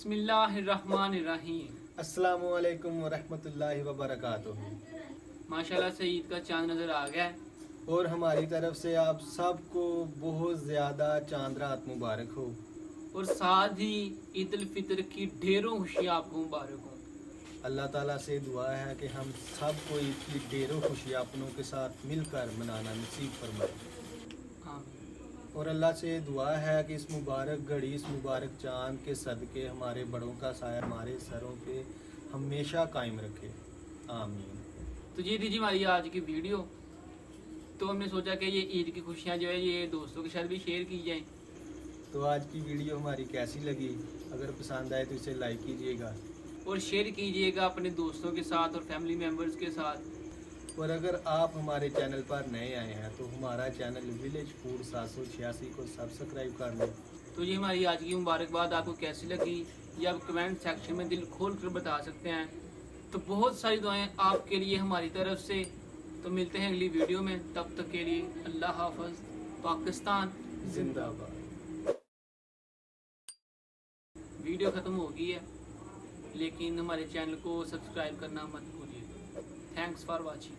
बिस्मिल्लाहिर्रहमानिर्रहीम। अस्सलामु अलैकुम वरहमतुल्लाहि वबरकातुहू। माशाल्लाह से ईद का चांद नज़र आ गया है और हमारी तरफ से आप सबको बहुत ज़्यादा चांद रात मुबारक हो। और साथ ही ईद उल फितर की ढेरों खुशियाँ आपको मुबारक हो। अल्लाह ताला से दुआ है कि हम सबको ईद की ढेरों खुशियाँ अपनों के साथ मिलकर मनाना नसीब फरमाए। आमीन। और अल्लाह से दुआ है कि इस मुबारक घड़ी, इस मुबारक चांद के सदक़े हमारे बड़ों का साया हमारे सरों पे हमेशा कायम रखे। आमीन। तो ये दीजिए हमारी आज की वीडियो। तो हमने सोचा कि ये ईद की खुशियाँ जो है ये दोस्तों के साथ भी शेयर की जाए। तो आज की वीडियो हमारी कैसी लगी? अगर पसंद आए तो इसे लाइक कीजिएगा और शेयर कीजिएगा अपने दोस्तों के साथ और फैमिली मेम्बर्स के साथ। और अगर आप हमारे चैनल पर नए आए हैं तो हमारा चैनल विलेज फूड 786 को सब्सक्राइब कर लें। तो ये हमारी आज की मुबारकबाद आपको कैसी लगी ये आप कमेंट सेक्शन में दिल खोल कर बता सकते हैं। तो बहुत सारी दुआएं आपके लिए हमारी तरफ से। तो मिलते हैं अगली वीडियो में, तब तक के लिए अल्लाह हाफ़िज़। पाकिस्तान जिंदाबाद। वीडियो ख़त्म हो गई है लेकिन हमारे चैनल को सब्सक्राइब करना मत भूलिएगा। Thanks for watching.